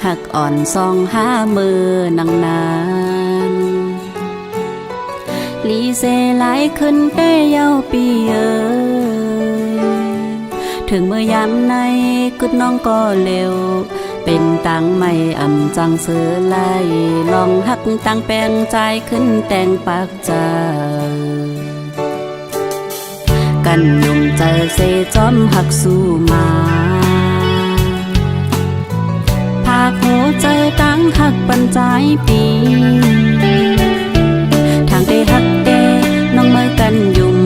หักอ่อนซองห้ามือนางนานลีเซหลายขึ้นเต้เย้าปีเอ๋ยถึงเมื่อยามในกึดน้องก็เร็วเป็นตังไม่อ่ำจังเสือไล่ลองหักตังแปลงใจขึ้นแต่งปากใจกันยุ่งเจอเซจอมหักสู้มาภาคหัวใจตั้งหักปันใจปีทางได้หักเดน้องเมื่อกันยุ่ง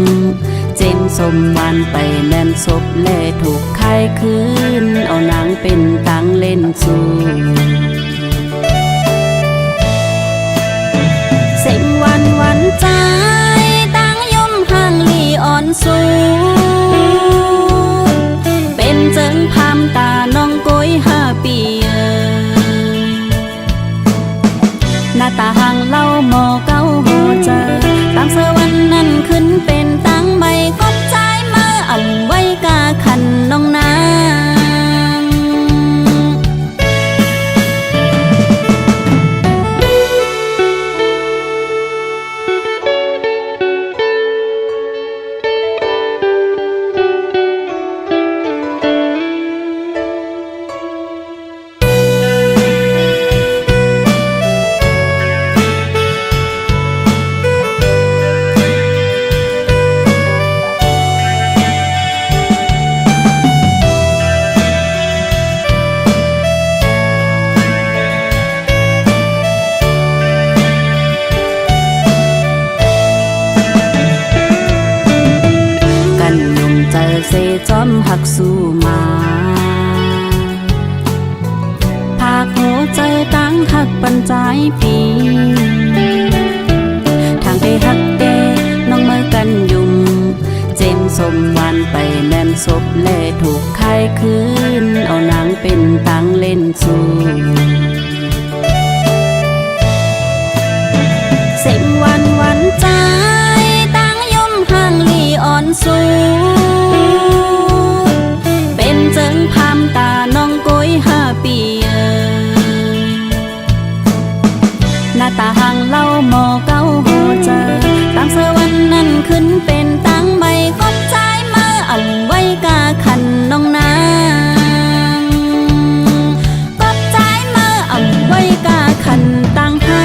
เจมสมวันไปแม่มศพแลถูกใครคืนเอานางเป็นตังเล่นสู้เสียงวันใจตั้งย่อมห่างลีอ่อนสู้เป็นเจิงพามตาน้องก้อย5 ปีหน้าตาห่างเล่าหมอเก้าหัวเจอตั้งเสวันนั้นขึ้นเป็นตั้งไม่กบใจมาอ่ำไว้กาขันน้องนางเซจอมหักสู้มาภาคหัวใจตั้งหักปันใจปีทางได้หักเดน้องเมื่อกันยุ่งเจมสมวันไปแม่มศพแลถูกใครคืนเอานางเป็นตังเล่นสู้เสียงวันใจตั้งย่อมห่างลีอ่อนสู้เป็นเจิงพามตาน้องก้อย5 ปีหน้าตาห่างเล่าหมอเก้าหัวเจอตั้งเสวันนั้นขึ้นเป็นตั้งไม่กบใจมาอ่ำไว้กาขันน้องนางกบใจมาอ่ำไว้กาขันตั้งห้า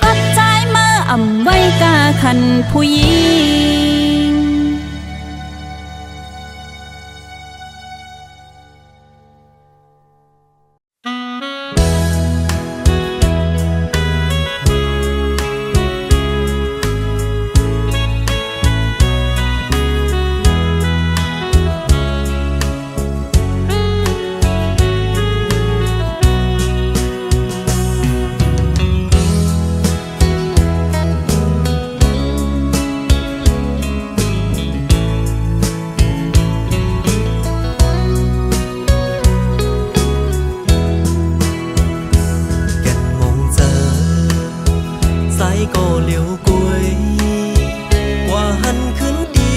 กบใจมาอ่ำไว้กาขันผู้หญิงก็เลี้ยวกล้วยว่าหันขึ้นดี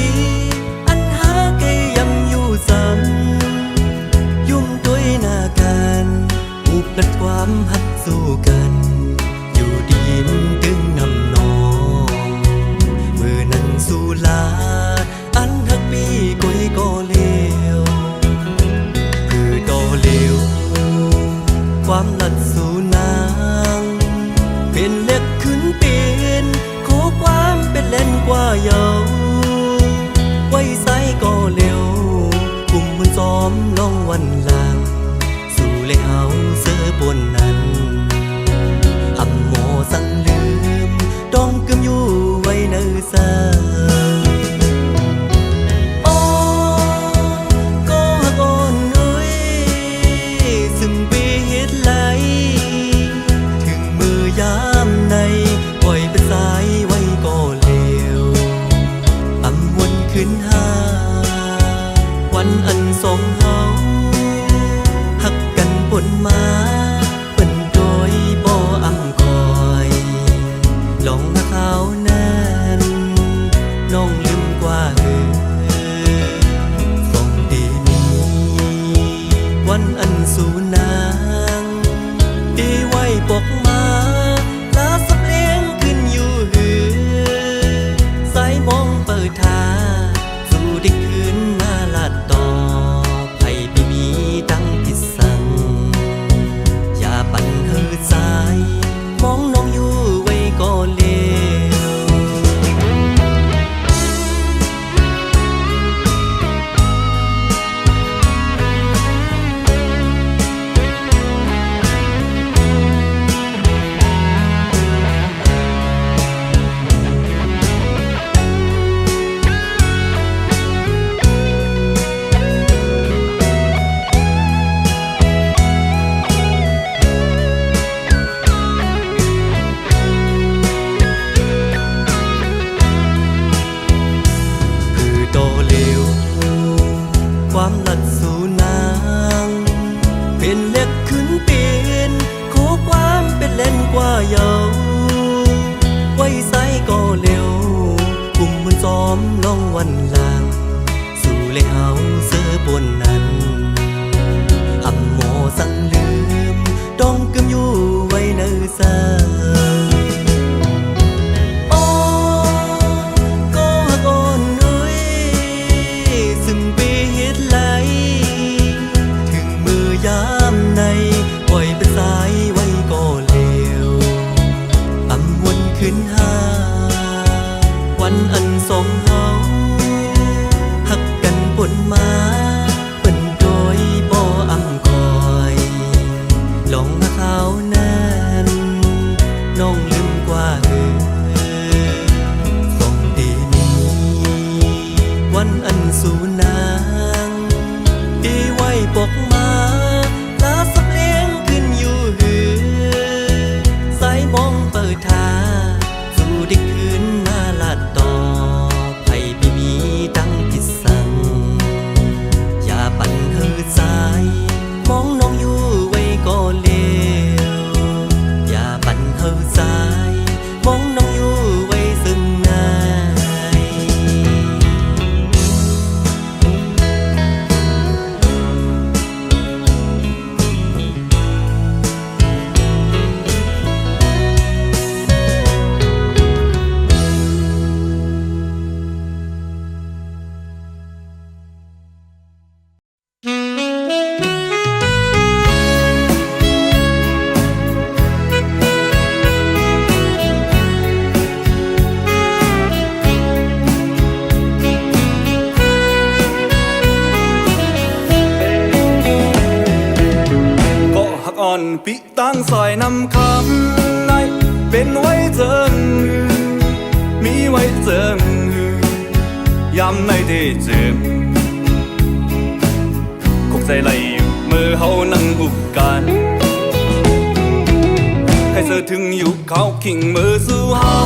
อันหาไกยำอยู่ซ้ำยุ่มด้วยหน้ากันอุปนัดความหักสู้กันอยู่ดีมตึงนำนองมือนั้นสู้ลาอันหักปีกล้วยก็เลี้ยวคือต่อเลี้ยวความลัดสู่นางเป็นเล็กขึ้นเตียนขอความเป็นเล่นกว่าเยาไว้ใส่ก็เร็วกลุ่มมันซ้อมลองวันหลังสู่เลยเฮาเสือปนนั้นอำโมสั่งลืมต้องกึมอยู่ไว้เนื้อซาก็หักอ่อนเอ้ยซึ่งปีเฮ็ดไหลถึงมือยามในปล่อยเป็นสายไว้ก็เลวอำวนขึ้นหาวันอันสองเฮาหักกันปนมา เยาไว้ใส่ก็เร็วกลุ่มมันซ้อมน้องวันหลังสู่เลยเอาเสื้อบนนั้นอำโมสั่งลืมต้องกึมอยู่ไว้เนื้อซาโอ้ก็ฮักอ่อนเอ้ยซึ่งปีเฮ็ดไหลถึงมือยามในปล่อยเป็นสายไว้ก็เลวอำวนขึ้นหาวันอันสองเฮาหักกันปนมาเป็นโดยบ่อำคอยลองมาขาวนั้นน้องลืมกว่าส่องดีนี้วันอันสูนางดีไว้ปกมาลาสับเลี้ยงขึ้นอยู่หือสายมองเปิดทาสู่ได้คืนมาลาดต่อไผพี่มีดังที่สั่งอย่าปั่นเฮอสายมองน้องอยู่ไว้ก็เลวอย่าปั่นเฮอสายมองน้องอยู่ไว้ซึ่งง่าย ก็หักอ่อนปิตั้งซอยนำคำในเป็นไว้เจิงมีไว้เจิงยามในได้เจิงคกใจไหลอยู่มือเฮานั่งอุบกันใครเสือถึงอยู่เขาขิงมือสู่เฮา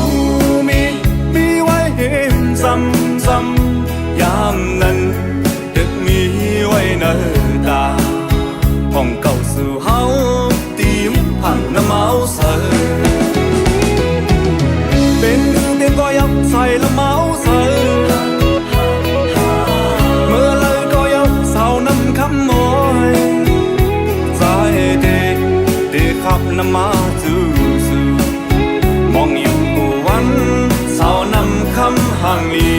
มีไว้เห็นซ้ำยามนั้นดึกมีไว้เนอตาห้องเก่าสู่เฮาตีมผังน้ำเมาเสือเป็นเตียงก็ยับใส่ละเมาเสือเมื่อเลยก็ยับเศร้าน้ำคำมอยใจเดขับน้ำมาจู่มองอยู่กูวันเศร้าน้ำคำห่างลี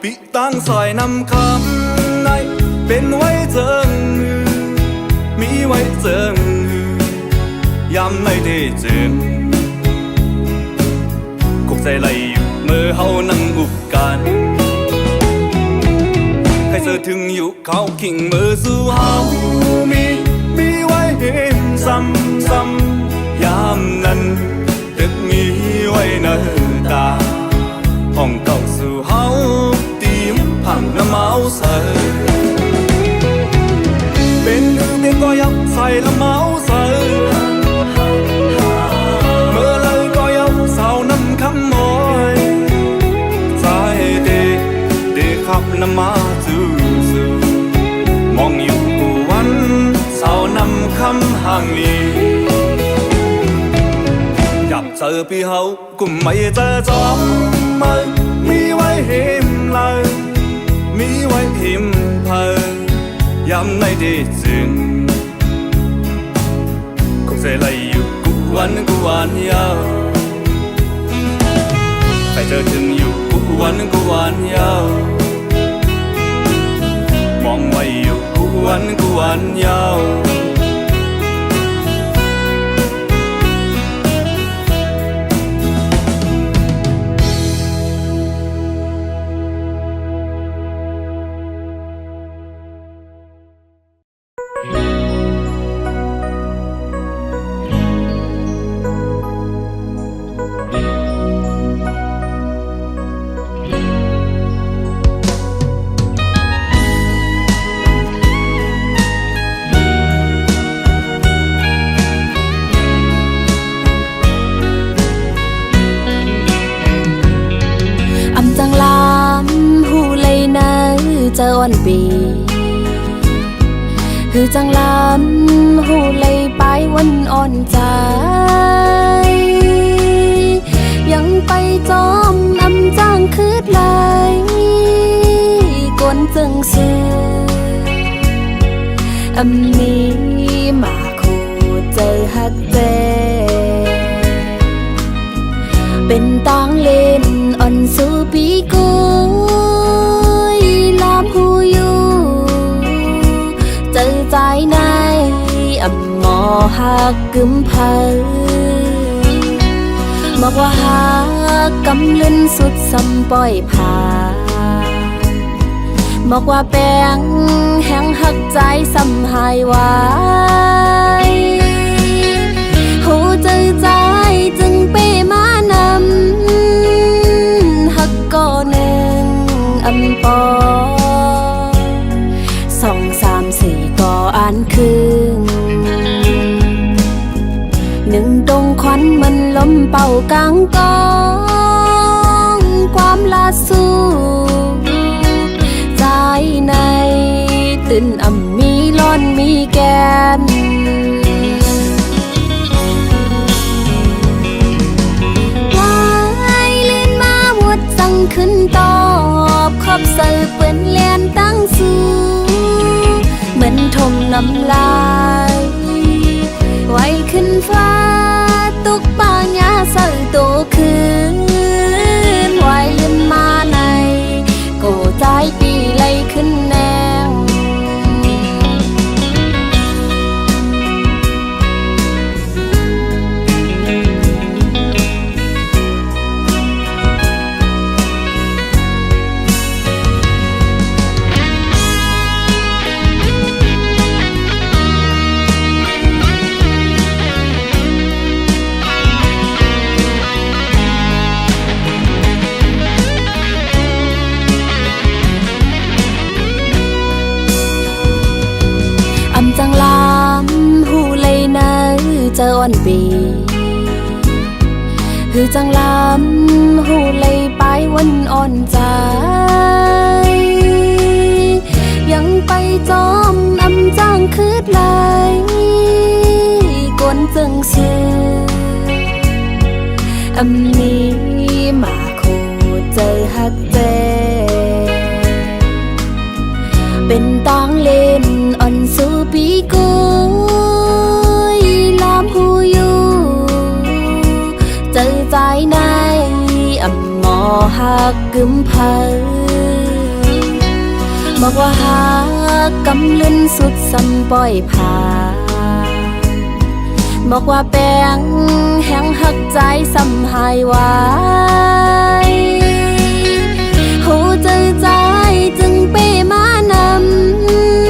ปิตั้งซอยนำคำในเป็นไว้เจิงมีไว้เจิงยามในได้เจิงคกใจไหลอยู่เมื่อเฮานั่งอุบกันใครเสือถึงอยู่เขาขิงมือสู่เฮามีไว้เห็นซ้ำยามนั้นตึกมีไว้เนอตาห้องเก่าสู่เฮาตีมผังน้ำเมาเสือเป็นเตียงก็ยับใส่ละเมาเสือเมื่อเลยก็ยับเศร้าน้ำคำมอยใจเดขับน้ำมาจู่มองอยู่กูวันเศร้าน้ำคำห่างลีอยากเจอพี่เฮากุมไม่เจอจอมมันมีไว้เห็มเลยมีไว้หิมเพอยามในได้จึงคงใจไหลอยู่กูวันยาวใครเจอถึงอยู่กูวันยาวมองไว้อยู่กูวันยาว เ อนปีคือจังลำหูเลยไปวันอ่อนใจยังไปจอมอำจ้างคืดไหลกวนจึงซื้ออำนี้มาคู่เจอฮักเจเป็นตังเล่นอ่อนสู่ปีกุยลามหูอยู่เจอใจในอำหมอหักกึมเพอบอกว่าหักกำลึนสุดสำปล่อยผ่าบอกว่าแป้งแห้งหักใจสำหายไว้หูเจอใจจึงเป้มานำหักก่อหนึ่งอำปอ2 3 4ก่ออ่านครึ่ง1ตรงควันมันล้มเป่ากลางกองความลาสู้ใจในตื่นอ่ำมีร้อนมีแกนวายลื่นมาวุดสั่งขึ้นตอบขอบเสือเปื้อนเลียนตั้งสูเหมือนทมน้ำลายไว้ขึ้นฟ้าตุกป่าหญ้าเสือโตคืนไว้ลื่นมาในโกใจปีไล่ขึ้นแนวอำจังลำหูเลยนะเจออ่อนปีคือจังลำหูเลยไปวันอ่อนใจยังไปจอมอำจ้างคืดไหลกวนจึงซื้ออำนี้มาคู่เจอฮักเจเป็นตังเล่นอ่อนสู่ปีกุยลามหูอยู่เจอใจในอำหมอหักกึมเพอบอกว่าหักกำลึนสุดสำปล่อยผ่าบอกว่าแป้งแห้งหักใจสำหายไว้หูเจอใจจึงเป้มาน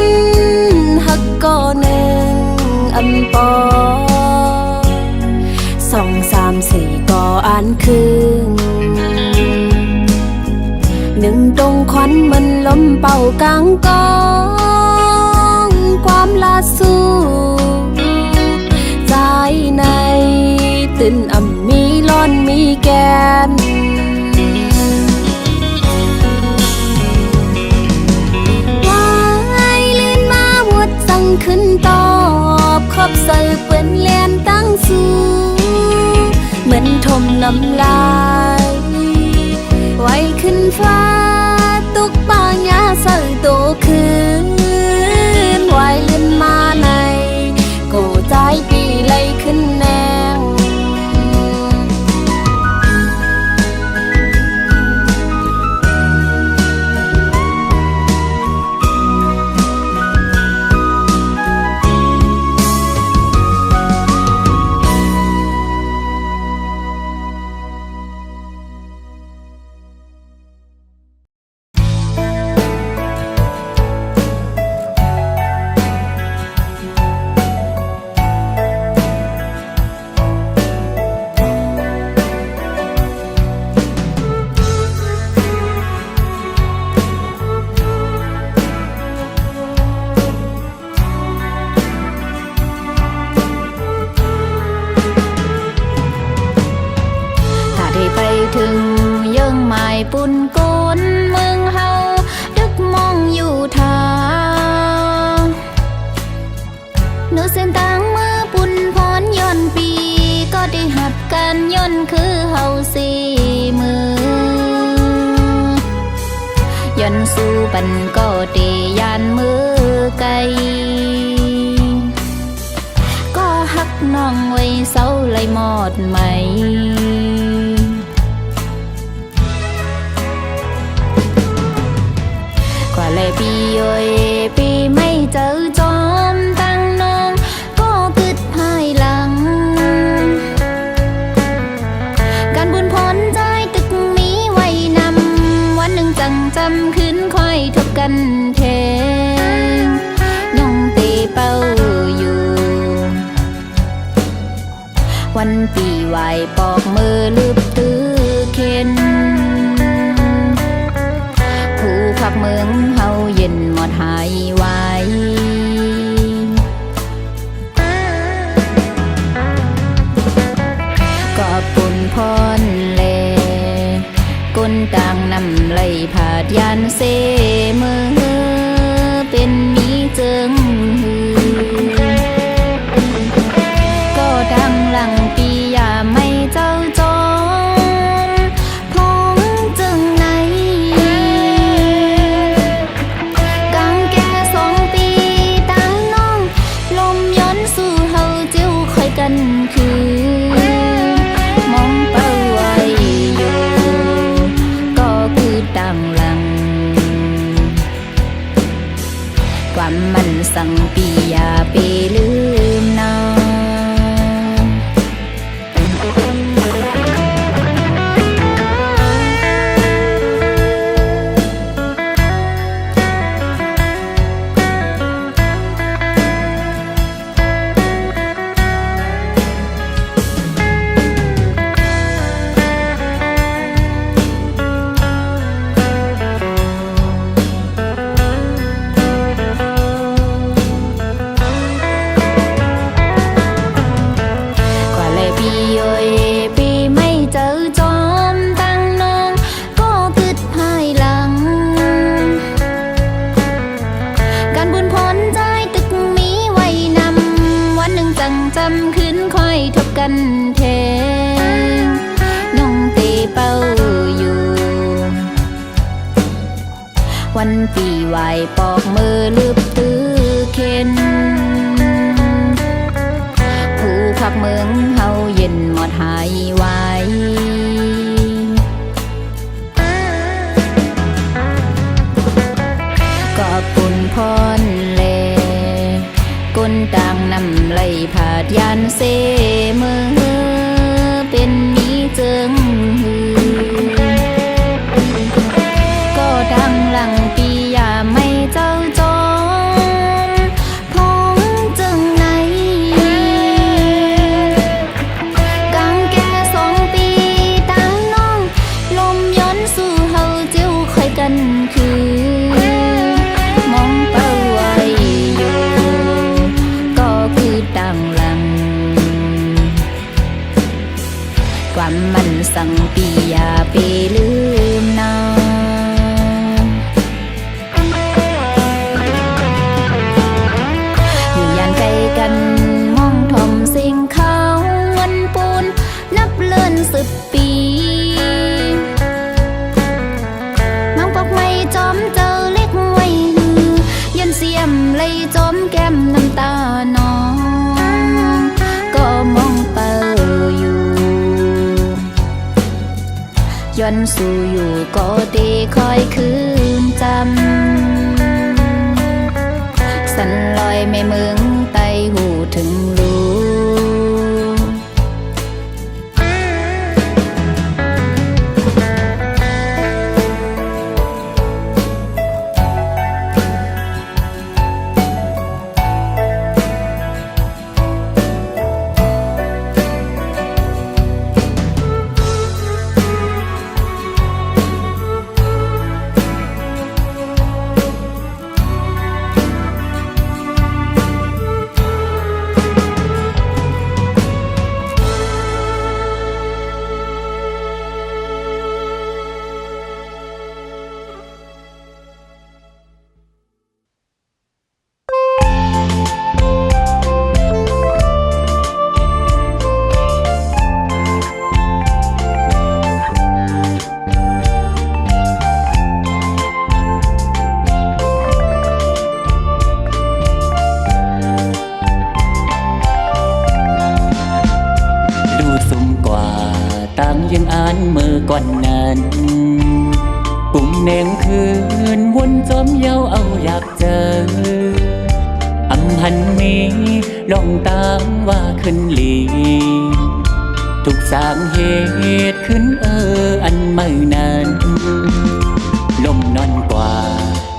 ำหักก่อหนึ่งอำปอ2 3 4ก่ออ่านครึ่ง1ตรงควันมันล้มเป่ากลางกองความลาสู้ใจในตื่นอ่ำมีร้อนมีแกนขึ้นตอบขอบเสือเปื้อนเลียนตั้งสูเหมือนทมน้ำลายไว้ขึ้นฟ้าตุกป่าหญ้าเสือโตคืนไว้ลื่นมาในโกใจปีไล่ขึ้นแนว สีมือย้อนสู้ปันก็เตยานมือไกลก็ฮักน้องไว้เศร้าเลยหมดไหมกว่าเลยปีโอยปีไม่เจอจอมตั้งน้องก็กึดภายหลังการบุญพรใจตึกมีไว้นำวันหนึ่งจังจำขึ้นค่อยทบกันเทงย่องตีเป้าอยู่วันปีไหวปอกมือลืบตื้อเข็นผู้พักเมืองเฮาเย็นหมดหายไว้ก็ปุ่นพรเลก้นต่างนำไหลผาดยานเสมือเป็นมีเจิงหือก็ดังหลังปียาไม่เจ้าจอมพ้องจึงไหนกังแก่2 ปีตั้งน้องลมย้อนสู่เฮาเจ้าคอยกันคือมองเป้าไว้อยู่ก็คือดังหลังความมันสั่งปีอย่าไปลืมน้องจำขึ้นค่อยทบกันเทงน้องตีเป้าอยู่วันปีไหวปอกมือลืบตื้อเข็นผู้พักเมืองเฮาเย็นหมดหายไว้ก็ปุ่นพรเลก้นต่างนำไหลผาดยานเสมือเป็นมีเจิงหือก็ดังหลังปียาไม่เจ้าจอมพ้องจึงไหนกังแก่2 ปีตั้งน้องลมย้อนสู่เฮาเจ้าคอยกันคือมองเป้าไว้อยู่ดังหลังความมันสั่งปีอย่าไปลืมน้องอยู่ยานไกลกันมองทมสิ่งเขาวันปูนนับเลื่อน10 ปีมังปอกไม่จอมเจอเล็กไว้หือยันเสียมเลยจอมแก้มน้ำตาน้องมองเป้าอยู่ย้อนสู่อยู่ก็ได้คอยคืนจำสันลอยไม่เมืองไตหูถึงรู้ ยังอ่านเมื่อก่อนนั้นปุ่มแนงคืนวนจอมเย้าเอาอยากเจออำพันนี้ลองตามว่าขึ้นหลีทุกสางเหตุขึ้นอันไม่นานลมนอนกว่า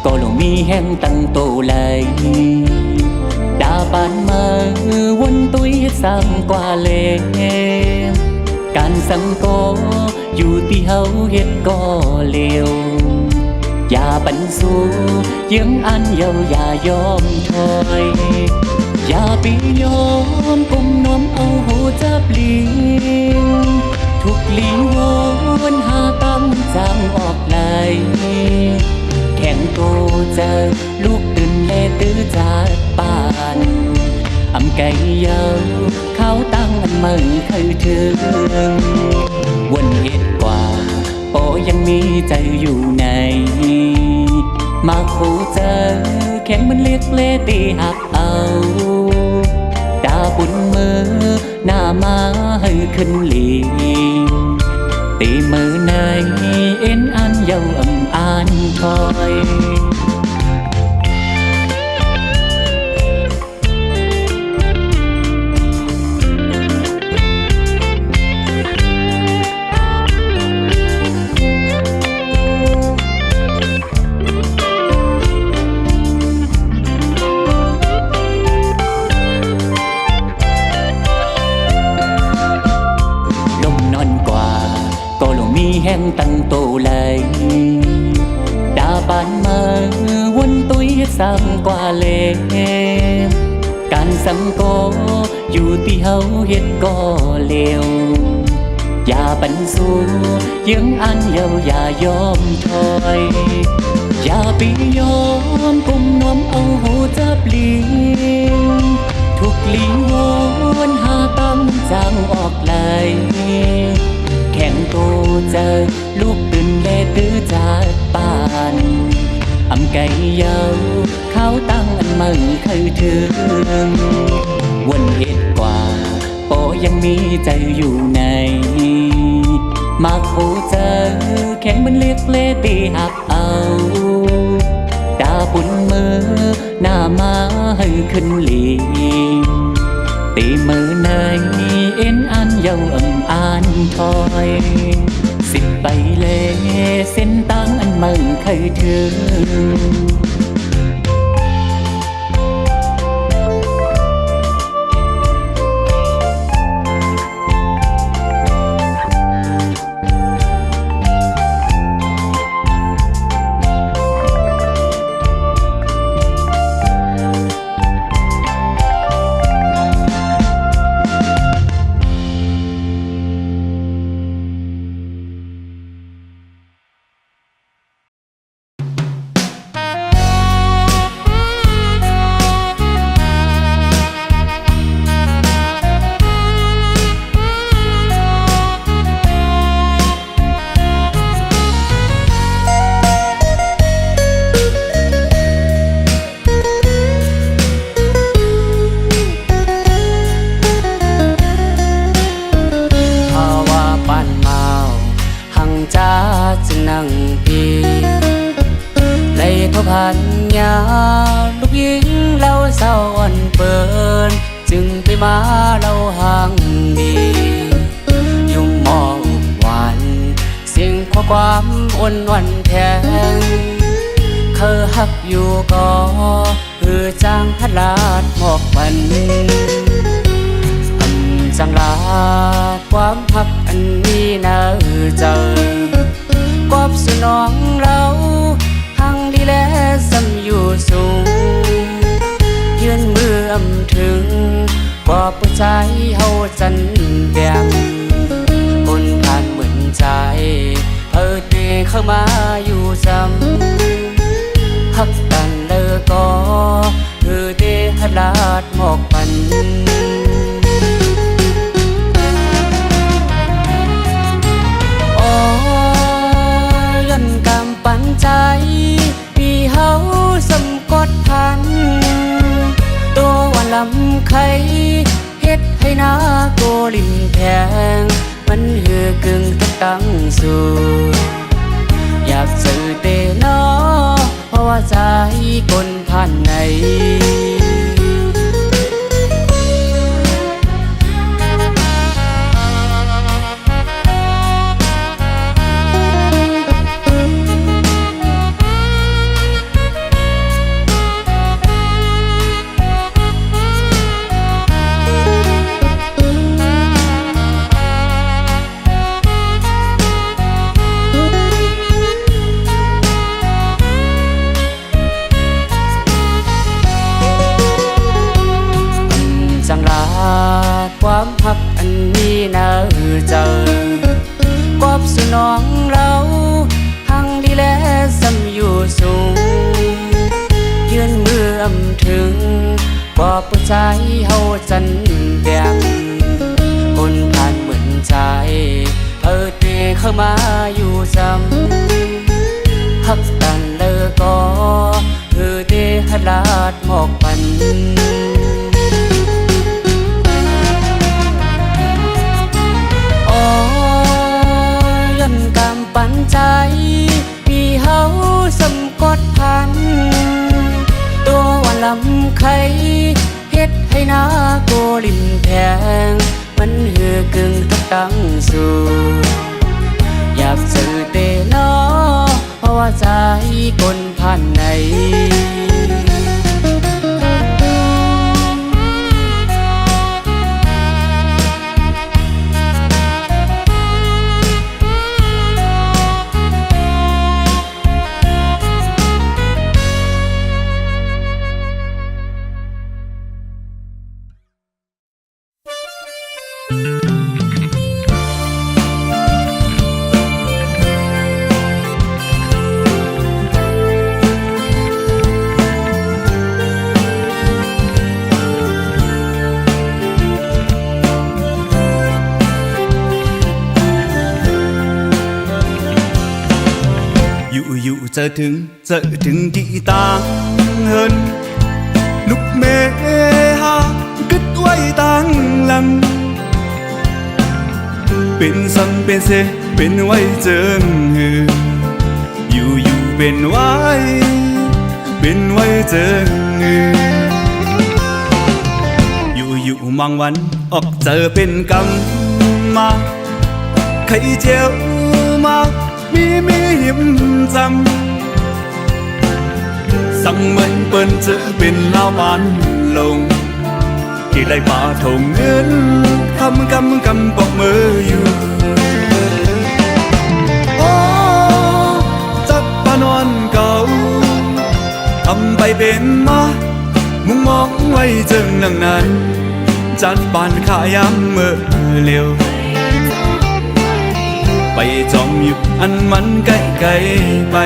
ก็ลงมีแห้งตั้งโตเลยดาปานมาวนตุยสร้างกว่าเลการสังโกอยู่ที่เฮาเฮ็ดก็เลวอย่าปันสู้ยังอันเยาอย่ายอมถอยอย่าไปยอมกุมน้อมเอาหูจับลิงทุกลีวนหาตั้งจางออกไหลแข่งโตเจอลูกตื่นเลตื้อจากป่านอำไก่เยาเขาตั้งอันมึงเคยถึงวนเหตุกว่าโอยังมีใจอยู่ในมาคู่เจอแข่งมันเรียกเลตีหักเอาดาบุญมือหน้ามาให้ขึ้นหลีตีมือในเอ็นอันเยาอ่านคอยแห้งตั้งโตเลยดาปานมาวนตุยสร้างกว่าเลการสังโกอยู่ที่เฮาเฮ็ดก็เลวอย่าปันสู้ยังอันเยาอย่ายอมถอยอย่าไปยอมกุมน้อมเอาหูจับลิงทุกลีวนหาตั้งจางออกไหลแข่งโตเจอลูกตื่นเลตื้อจากป่านอำไก่เยาเขาตั้งอันมึงเคยถึงวนเหตุกว่าโอยังมีใจอยู่ในมาคู่เจอแข่งมันเรียกเลตีหักเอาดาบุญมือหน้ามาให้ขึ้นหลีตีมือในเอ็นอันเยาอ่านถอยสิบใบเล่เส้นตั้งอันมึงเคยถึง พันยาลูกหญิงเราเศร้าอ่อนเปินจึงไปมาเราห่างดียุ่งมองวันสิ่งข้อความอ่อนวันแทงเคยหักอยู่ก็คือจางพัดลาดหมอกวันจังลาความหักอันนี้น่าเจอกอบสนองเราหังดีและซ้ำอยู่สูงยืนมืออำถึงกว่าผู้ใจเฮาจันแบ่งคนผ่านเหมือนใจเตเข้ามาอยู่ซ้ำหักกันเลิกก็คือเตหัดลาดหมอกปันใจพี่เฮาสำกดพันตัววันลำไข่เฮ็ดให้หน้าโกลิ่นแพงมันหือกึ่งตะ สูอยากสื่อเตนอเพราะว่าใจคนผ่านไหนจังลาความพักอันนี้น่าเจอกอบสนองเราหังดีแลซ้ำอยู่สูงยืนมืออำถึงกอบผู้ใจเฮาจันแบ่งคนผ่านเหมือนใจเตเข้ามาอยู่ซ้ำฮักกันเลอก็เตหลาดหมอกปันปันใจมีเฮาสำกดพันตัววันลำไข่เฮ็ดให้หน้าโกลิมแพงมันหือกึ่งทักตั้งสู่อยากสื่อเตนอเพราะว่าใจคนผ่านไหนอยู่เจอถึงที่ต่างเฮินlúc mê ha cứt quay tăng lăng bên sân bên xe bên quay chân hưอยู่bên quay chân hưอยู่บางวันออกเจอเป็นกำมาใครเจียวมามีหิมจำสั่งเหมือนเปิ้นจะเป็นลาวบ้านลงที่ไรป่าถงเงินกำปอกมืออยู่โอ้จับปานอนเก่าทำไปเป็นมามุงมองไว้จึงนั่งนั้นจัดบ้านขายำเมื่อเร็วไปจอมอยู่อันมันไกลไป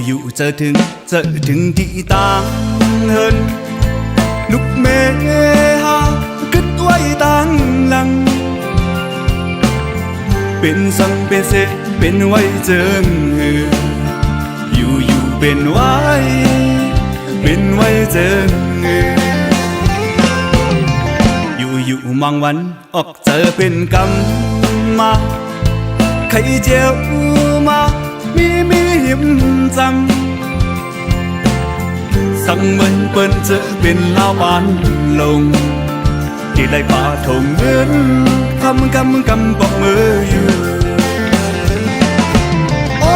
อยู่เจอถึงที่ต่างเฮินlúc mê ha cứt quay tăng lăng bên sân bên xe bên quay chân hưอยู่bên quay chân hưอยู่บางวันออกเจอเป็นกำมาใครเจียวมามีหิมจำสั่งเหมือนเปิ้นจะเป็นลาวบ้านลงที่ไรป่าถงเงินกำปอกมืออยู่โอ้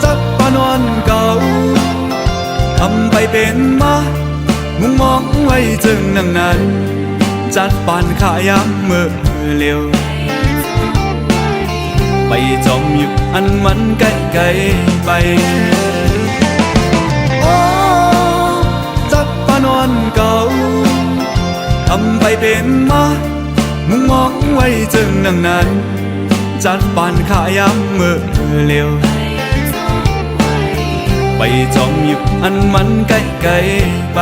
จับปานอนเก่าทำไปเป็นมามุงมองไว้จึงนั่งนั้นจัดปานขายำเมื่อเร็วไปจอมอยู่อันมันไกลไปโอ้จับปานอนเก่าทำไปเป็นมามุงมองไว้จึงนั่งนั้นจัดปานขายำเมื่อเร็วไป ไปจอมอยู่อันมันไกลไกลไป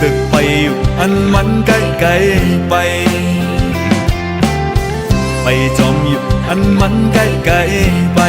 ตึกไปอยู่อันมันไกลไกลไปไปจอมอยู่อันมันไกลไกลไป